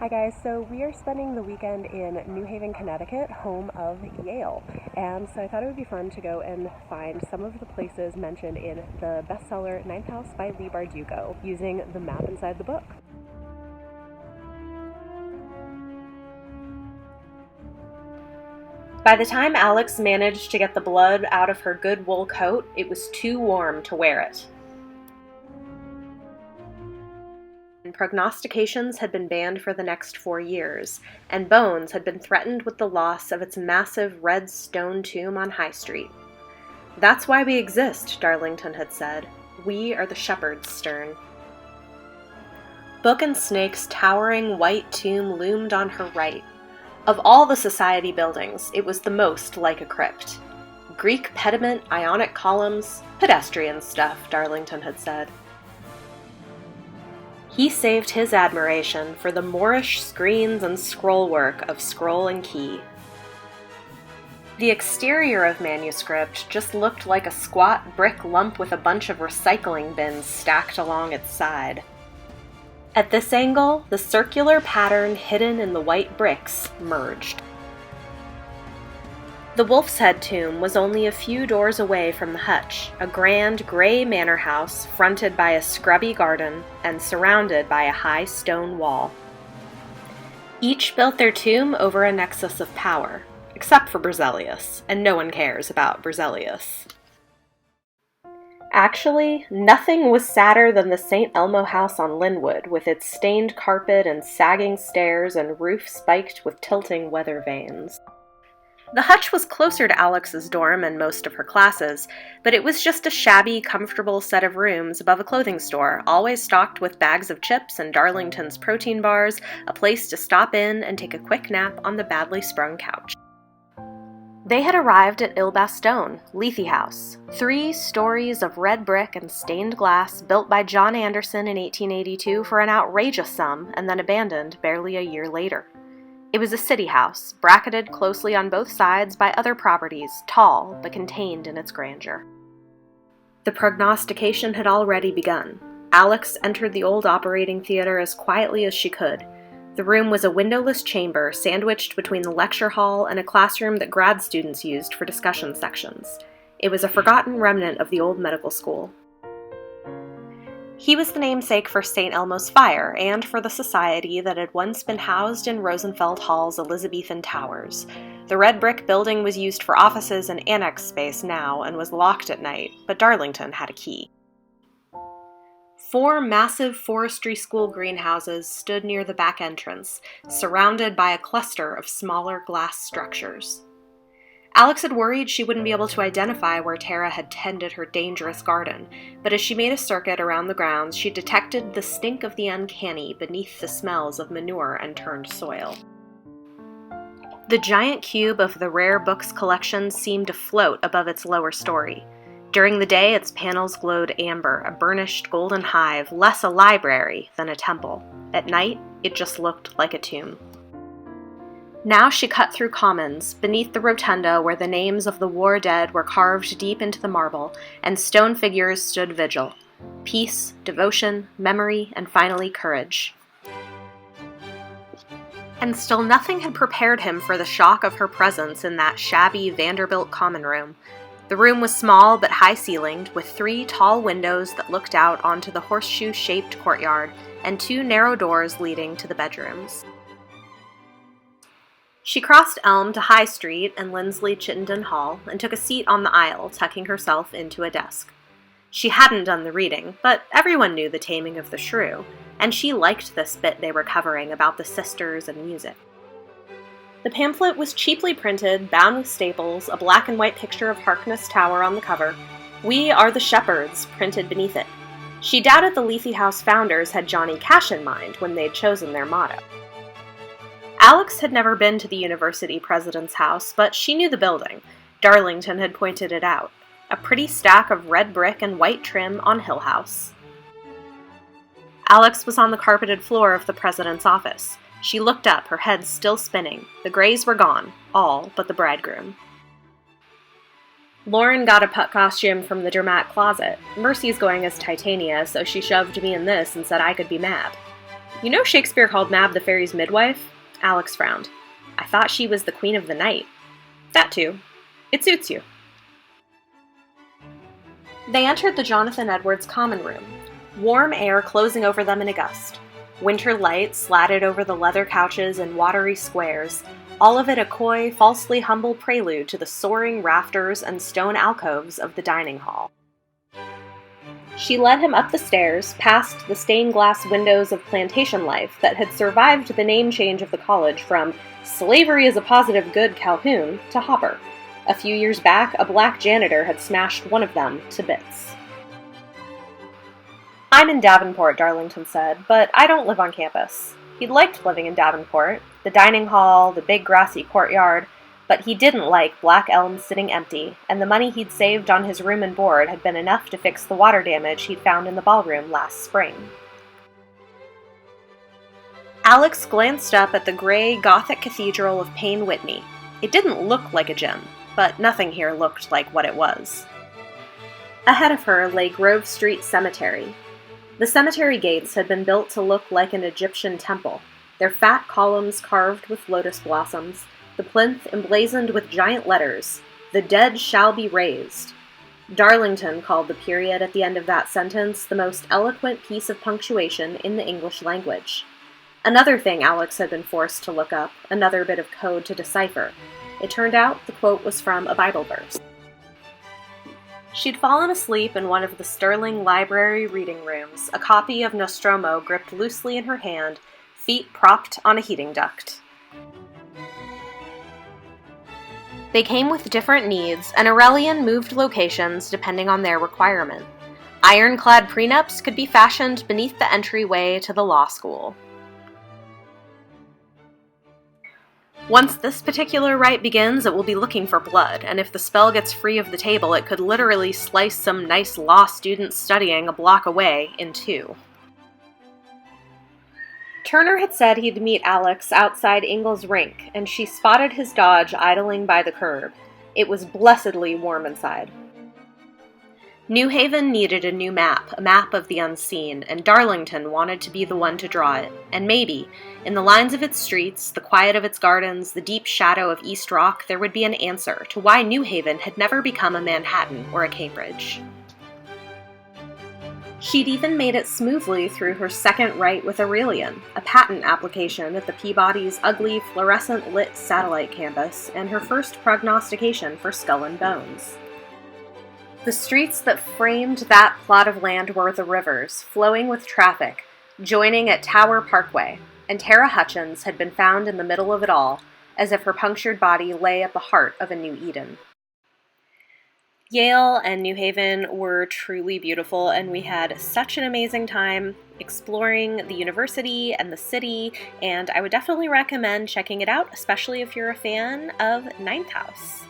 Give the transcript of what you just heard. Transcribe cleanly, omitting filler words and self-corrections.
Hi guys, so we are spending the weekend in New Haven, Connecticut, home of Yale, and so I thought it would be fun to go and find some of the places mentioned in the bestseller Ninth House by Leigh Bardugo, using the map inside the book. By the time Alex managed to get the blood out of her good wool coat, it was too warm to wear it. Prognostications had been banned for the next 4 years, and Bones had been threatened with the loss of its massive red stone tomb on High Street. "That's why we exist," Darlington had said. "We are the shepherd's stern." Book and Snake's towering white tomb loomed on her right. Of all the society buildings, it was the most like a crypt. Greek pediment, Ionic columns, pedestrian stuff, Darlington had said. He saved his admiration for the Moorish screens and scrollwork of Scroll and Key. The exterior of Manuscript just looked like a squat brick lump with a bunch of recycling bins stacked along its side. At this angle, the circular pattern hidden in the white bricks merged. The Wolf's Head tomb was only a few doors away from the Hutch, a grand gray manor house fronted by a scrubby garden and surrounded by a high stone wall. Each built their tomb over a nexus of power, except for Berzelius, and no one cares about Berzelius. Actually, nothing was sadder than the St. Elmo house on Linwood, with its stained carpet and sagging stairs and roof spiked with tilting weather vanes. The Hutch was closer to Alex's dorm and most of her classes, but it was just a shabby, comfortable set of rooms above a clothing store, always stocked with bags of chips and Darlington's protein bars, a place to stop in and take a quick nap on the badly sprung couch. They had arrived at Bastone, Lethe House, 3 stories of red brick and stained glass built by John Anderson in 1882 for an outrageous sum and then abandoned barely a year later. It was a city house, bracketed closely on both sides by other properties, tall but contained in its grandeur. The prognostication had already begun. Alex entered the old operating theater as quietly as she could. The room was a windowless chamber sandwiched between the lecture hall and a classroom that grad students used for discussion sections. It was a forgotten remnant of the old medical school. He was the namesake for St. Elmo's fire and for the society that had once been housed in Rosenfeld Hall's Elizabethan towers. The red brick building was used for offices and annex space now and was locked at night, but Darlington had a key. 4 massive Forestry School greenhouses stood near the back entrance, surrounded by a cluster of smaller glass structures. Alex had worried she wouldn't be able to identify where Tara had tended her dangerous garden, but as she made a circuit around the grounds, she detected the stink of the uncanny beneath the smells of manure and turned soil. The giant cube of the rare books collection seemed to float above its lower story. During the day, its panels glowed amber, a burnished golden hive, less a library than a temple. At night, it just looked like a tomb. Now she cut through commons, beneath the rotunda where the names of the war dead were carved deep into the marble, and stone figures stood vigil. Peace, devotion, memory, and finally courage. And still nothing had prepared him for the shock of her presence in that shabby Vanderbilt common room. The room was small but high-ceilinged, with 3 tall windows that looked out onto the horseshoe-shaped courtyard, and 2 narrow doors leading to the bedrooms. She crossed Elm to High Street and Linsley-Chittenden Hall and took a seat on the aisle, tucking herself into a desk. She hadn't done the reading, but everyone knew The Taming of the Shrew, and she liked this bit they were covering about the sisters and music. The pamphlet was cheaply printed, bound with staples, a black and white picture of Harkness Tower on the cover. "We are the shepherds," printed beneath it. She doubted the Lethe House founders had Johnny Cash in mind when they'd chosen their motto. Alex had never been to the university president's house, but she knew the building. Darlington had pointed it out. A pretty stack of red brick and white trim on Hill House. Alex was on the carpeted floor of the president's office. She looked up, her head still spinning. The grays were gone, all but the bridegroom. Lauren got a putt costume from the Dramat closet. Mercy's going as Titania, so she shoved me in this and said I could be Mab. You know Shakespeare called Mab the fairy's midwife? Alex frowned. I thought she was the queen of the night. That too. It suits you. They entered the Jonathan Edwards common room, warm air closing over them in a gust. Winter light slatted over the leather couches and watery squares, all of it a coy, falsely humble prelude to the soaring rafters and stone alcoves of the dining hall. She led him up the stairs, past the stained glass windows of plantation life that had survived the name change of the college from Slavery is a Positive Good Calhoun to Hopper. A few years back, a black janitor had smashed one of them to bits. I'm in Davenport, Darlington said, but I don't live on campus. He'd liked living in Davenport, the dining hall, the big grassy courtyard, but he didn't like Black Elm sitting empty, and the money he'd saved on his room and board had been enough to fix the water damage he'd found in the ballroom last spring. Alex glanced up at the gray Gothic cathedral of Payne, Whitney. It didn't look like a gym, but nothing here looked like what it was. Ahead of her lay Grove Street Cemetary. The cemetery gates had been built to look like an Egyptian temple, their fat columns carved with lotus blossoms, the plinth emblazoned with giant letters, "The dead shall be raised." Darlington called the period at the end of that sentence the most eloquent piece of punctuation in the English language. Another thing Alex had been forced to look up, another bit of code to decipher. It turned out the quote was from a Bible verse. She'd fallen asleep in one of the Sterling Library reading rooms, a copy of Nostromo gripped loosely in her hand, feet propped on a heating duct. They came with different needs, and Aurelian moved locations depending on their requirement. Ironclad prenups could be fashioned beneath the entryway to the law school. Once this particular rite begins, it will be looking for blood, and if the spell gets free of the table, it could literally slice some nice law student studying a block away in two. Turner had said he'd meet Alex outside Ingalls Rink, and she spotted his Dodge idling by the curb. It was blessedly warm inside. New Haven needed a new map, a map of the unseen, and Darlington wanted to be the one to draw it. And maybe, in the lines of its streets, the quiet of its gardens, the deep shadow of East Rock, there would be an answer to why New Haven had never become a Manhattan or a Cambridge. She'd even made it smoothly through her second rite with Aurelian, a patent application at the Peabody's ugly, fluorescent-lit satellite campus, and her first prognostication for Skull and Bones. The streets that framed that plot of land were the rivers, flowing with traffic, joining at Tower Parkway, and Tara Hutchins had been found in the middle of it all, as if her punctured body lay at the heart of a new Eden. Yale and New Haven were truly beautiful, and we had such an amazing time exploring the university and the city, and I would definitely recommend checking it out, especially if you're a fan of Ninth House.